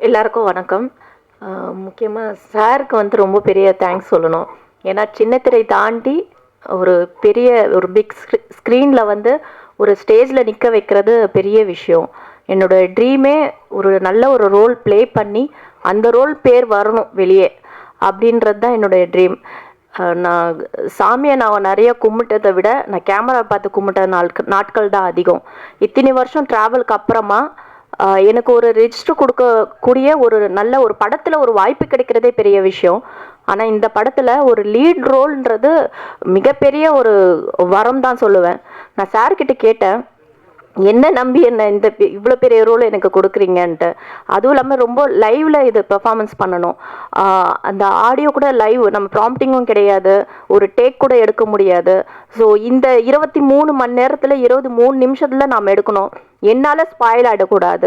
எல்லாருக்கும் வணக்கம். முக்கியமாக சாருக்கு வந்து ரொம்ப பெரிய தேங்க்ஸ் சொல்லணும். ஏன்னா சின்னத்திரை தாண்டி ஒரு பெரிய ஒரு பிக் ஸ்க்ரீனில் வந்து ஒரு ஸ்டேஜில் நிற்க வைக்கிறது பெரிய விஷயம். என்னோடய ட்ரீமே ஒரு நல்ல ஒரு ரோல் ப்ளே பண்ணி அந்த ரோல் பேர் வரணும் வெளியே அப்படின்றது தான் என்னுடைய ட்ரீம். நான் சாமியை நான் நிறைய கும்பிட்டதை விட நான் கேமரா பார்த்து கும்பிட்ட நாட்கள் தான் அதிகம். இத்தனை வருஷம் ட்ராவலுக்கு அப்புறமா எனக்கு ஒரு ரெஜிஸ்டர் கொடுக்கக்கூடிய ஒரு நல்ல ஒரு படத்தில் ஒரு வாய்ப்பு கிடைக்கிறதே பெரிய விஷயம். ஆனால் இந்த படத்தில் ஒரு லீட் ரோல்ன்றது மிகப்பெரிய ஒரு வரம் தான் சொல்லுவேன். நான் சார்கிட்ட கேட்டேன், என்ன நம்பி என்ன இந்த இவ்வளோ பெரிய ரோல் எனக்கு கொடுக்குறீங்கன்ட்டு. அதுவும் இல்லாமல் ரொம்ப லைவில் இது பெர்ஃபார்மன்ஸ் பண்ணணும். அந்த ஆடியோ கூட லைவ், நம்ம ப்ராம்ப்டிங்கும் கிடையாது, ஒரு டேக் கூட எடுக்க முடியாது. ஸோ இந்த 23 மணி நேரத்தில் 23 நிமிஷத்தில் நாம் எடுக்கணும். என்னால் ஸ்பாயில் ஆகிடக்கூடாது,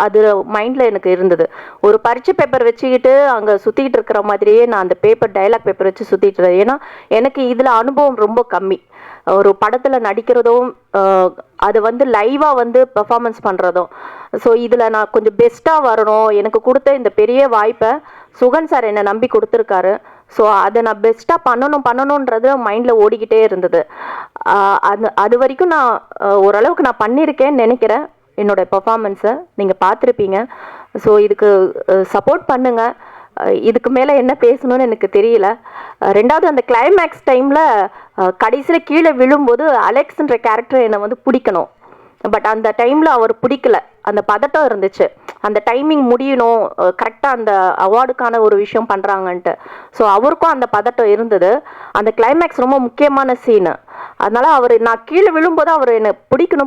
அது மைண்டில் எனக்கு இருந்தது. ஒரு பரீட்சை பேப்பர் வச்சுக்கிட்டு அங்கே சுற்றிக்கிட்டு இருக்கிற மாதிரியே நான் அந்த டைலாக் பேப்பர் வச்சு சுற்றிட்டு இருந்தேன். ஏன்னா எனக்கு இதில் அனுபவம் ரொம்ப கம்மி. ஒரு படத்தில் நடிக்கிறதும் அது வந்து லைவாக வந்து பெர்ஃபார்மன்ஸ் பண்ணுறதும். ஸோ இதில் நான் கொஞ்சம் பெஸ்ட்டாக வரணும். எனக்கு கொடுத்த இந்த பெரிய வாய்ப்பை சுகன் சார் என்னை நம்பி கொடுத்துருக்காரு. ஸோ அதை நான் பெஸ்ட்டாக பண்ணணுன்றது மைண்டில் ஓடிக்கிட்டே இருந்தது. அது வரைக்கும் நான் ஓரளவுக்கு நான் பண்ணியிருக்கேன்னு நினைக்கிறேன். என்னோடய பெர்ஃபார்மன்ஸை நீங்கள் பார்த்துருப்பீங்க. ஸோ இதுக்கு சப்போர்ட் பண்ணுங்கள். இதுக்கு மேலே என்ன பேசணும்னு எனக்கு தெரியல. ரெண்டாவது, அந்த கிளைமேக்ஸ் டைமில் கடைசியில் கீழே விழும்போது அலெக்ஸ்ன்ற கேரக்டர் என்னை வந்து பிடிக்கணும். பட் அந்த டைமில் அவர் பிடிக்கல. அந்த பதட்டம் இருந்துச்சு, அந்த டைமிங் முடியணும், கரெக்டாக அந்த அவார்டுக்கான ஒரு விஷயம் பண்ணுறாங்கன்ட்டு. ஸோ அவருக்கும் அந்த பதட்டம் இருந்தது. அந்த கிளைமேக்ஸ் ரொம்ப முக்கியமான சீனு. அதனால் நான் கீழே விழும்போது அவர் என்னை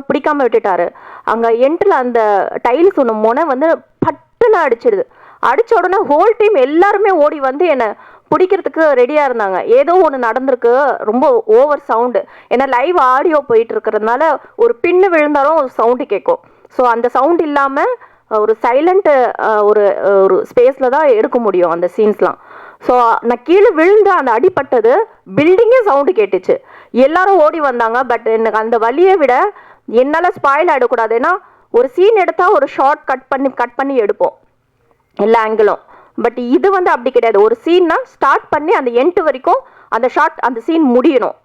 பிடிக்காமல் விட்டுட்டாரு. அங்கே என்ட்ரில் அந்த டைல்ஸ் ஒன்று முனை வந்து பட்டுன்னு அடிச்சிடுது. அடித்த உடனே ஹோல் டீம் எல்லாருமே ஓடி வந்து என்னை பிடிக்கிறதுக்கு ரெடியாக இருந்தாங்க. ஏதோ ஒன்று நடந்திருக்கு, ரொம்ப ஓவர் சவுண்டு. ஏன்னா லைவ் ஆடியோ போயிட்டு இருக்கிறதுனால ஒரு பின்னு விழுந்தாலும் ஒரு சவுண்டு கேட்கும். ஸோ அந்த சவுண்ட் இல்லாமல் ஒரு சைலண்ட்டு ஒரு ஒரு ஸ்பேஸில் தான் எடுக்க முடியும் அந்த சீன்ஸ்லாம். ஸோ நான் கீழே விழுந்து அந்த அடிப்பட்டது பில்டிங்கே சவுண்டு கேட்டுச்சு. எல்லாரும் ஓடி வந்தாங்க. பட் எனக்கு அந்த வலியை விட என்னால் ஸ்பாயில் ஆகிடக்கூடாது. ஏன்னா ஒரு சீன் எடுத்தால் ஒரு ஷார்ட் கட் பண்ணி எடுப்போம் எல்லா ஆங்கிளும். பட் இது வந்து அப்படி கிடையாது. ஒரு சீன்னா ஸ்டார்ட் பண்ணி அந்த எண்ட் வரைக்கும் அந்த சீன் முடியணும்.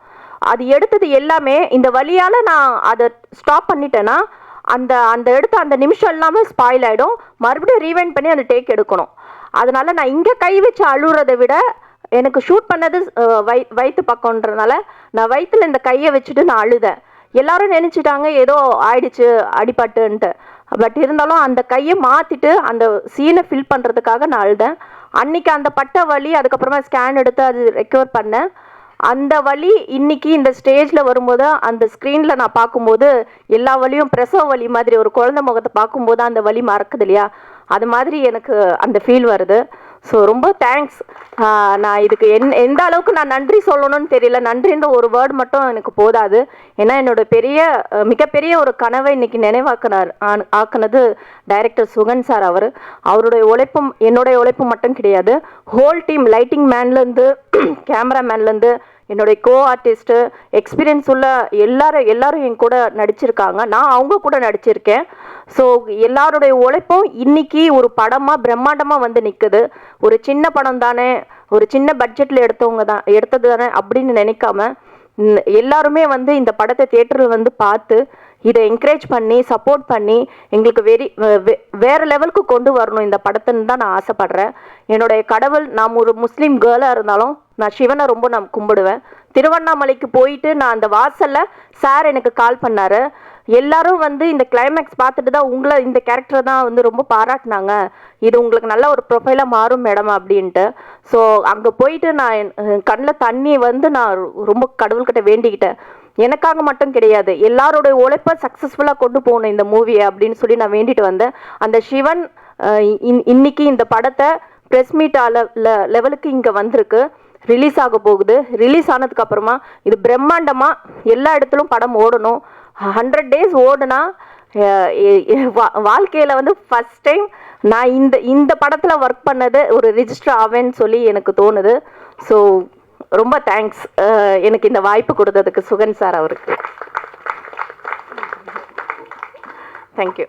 அது எடுத்தது எல்லாமே இந்த வழியால் நான் அதை ஸ்டாப் பண்ணிட்டேன்னா அந்த எடுத்த அந்த நிமிஷம் எல்லாமே ஸ்பாயில் ஆகிடும். மறுபடியும் ரீவைண்ட் பண்ணி அந்த டேக் எடுக்கணும். அதனால நான் இங்கே கை வச்சு அழுகிறதை விட எனக்கு ஷூட் பண்ணது வயிற்று பக்கம்ன்றதுனால நான் வயிற்றுல இந்த கையை வச்சுட்டு நான் அழுதேன். எல்லாரும் நினச்சிட்டாங்க ஏதோ ஆயிடுச்சு அடிபட்டுன்ட்டு. பட் இருந்தாலும் அந்த கையை மாற்றிட்டு அந்த சீனை ஃபில் பண்ணுறதுக்காக நான் அழுதேன். அன்றைக்கி அந்த பட்ட வலி, அதுக்கப்புறமா ஸ்கேன் எடுத்து அது ரெக்கவர் பண்ணேன். அந்த வலி இன்னைக்கு இந்த ஸ்டேஜில் வரும்போது அந்த ஸ்க்ரீனில் நான் பார்க்கும்போது எல்லா வலியும் பிரசவ வலி மாதிரி, ஒரு குழந்தை முகத்தை பார்க்கும்போது அந்த வலி மறக்குது இல்லையா, அது மாதிரி எனக்கு அந்த ஃபீல் வருது. ஸோ ரொம்ப தேங்க்ஸ். நான் இதுக்கு எந்த அளவுக்கு நான் நன்றி சொல்லணும்னு தெரியல. நன்றின்ற ஒரு வேர்டு மட்டும் எனக்கு போதாது. ஏன்னா மிகப்பெரிய ஒரு கனவை இன்னைக்கு ஆக்குனது டைரக்டர் சுகன் சார். அவருடைய உழைப்பும் என்னுடைய உழைப்பும் மட்டும் கிடையாது. ஹோல் டீம், லைட்டிங் மேன்லேருந்து கேமராமேன்லேருந்து என்னுடைய கோ ஆர்டிஸ்ட்டு, எக்ஸ்பீரியன்ஸ் உள்ள எல்லாரும் என் கூட நடிச்சிருக்காங்க. நான் அவங்க கூட நடிச்சிருக்கேன். ஸோ எல்லாருடைய உழைப்பும் இன்னைக்கு ஒரு படமாக பிரம்மாண்டமாக வந்து நிற்குது. ஒரு சின்ன படம் தானே, ஒரு சின்ன பட்ஜெட்டில் எடுத்தது தானே அப்படின்னு நினைக்காம எல்லாருமே வந்து இந்த படத்தை தியேட்டரில் வந்து பார்த்து இதை என்கரேஜ் பண்ணி சப்போர்ட் பண்ணி எங்களுக்கு வேறு லெவலுக்கு கொண்டு வரணும் இந்த படத்துன்னு தான் நான் ஆசைப்படுறேன். என்னுடைய கடவுள், நான் ஒரு முஸ்லீம் கேர்ளாக இருந்தாலும் நான் சிவனை ரொம்ப நான் கும்பிடுவேன். திருவண்ணாமலைக்கு போயிட்டு நான் அந்த வாசலில் சார் எனக்கு கால் பண்ணார். எல்லாரும் வந்து இந்த கிளைமேக்ஸ் பார்த்துட்டு தான் இந்த கேரக்டரை தான் வந்து ரொம்ப பாராட்டினாங்க. இது உங்களுக்கு நல்ல ஒரு ப்ரொஃபைலாக மாறும் மேடம் அப்படின்ட்டு. ஸோ அங்கே போயிட்டு நான் கண்ணில் தண்ணி வந்து நான் ரொம்ப கடவுள்கிட்ட வேண்டிக்கிட்டேன். எனக்காக மட்டும் கிடையாது, எல்லாரோடைய உழைப்பை சக்ஸஸ்ஃபுல்லாக கொண்டு போகணும் இந்த மூவியை அப்படின்னு சொல்லி நான் வேண்டிட்டு வந்தேன். அந்த சிவன் இன்னைக்கு இந்த படத்தை ப்ரெஸ் மீட் லெவலுக்கு இங்கே வந்திருக்கு, ரிலீஸ் ஆக போகுது. ரிலீஸ் ஆனதுக்கப்புறமா இது பிரம்மாண்டமாக எல்லா இடத்துலையும் படம் ஓடணும். 100 days ஓடுனா வாழ்க்கையில் வந்து ஃபஸ்ட் டைம் நான் இந்த படத்தில் ஒர்க் பண்ணது ஒரு ரிஜிஸ்டர் ஆவேன்னு சொல்லி எனக்கு தோணுது. ஸோ ரொம்ப தேங்க்ஸ் எனக்கு இந்த வாய்ப்பு கொடுத்ததுக்கு சுகன் சார் அவருக்கு. தேங்க்யூ.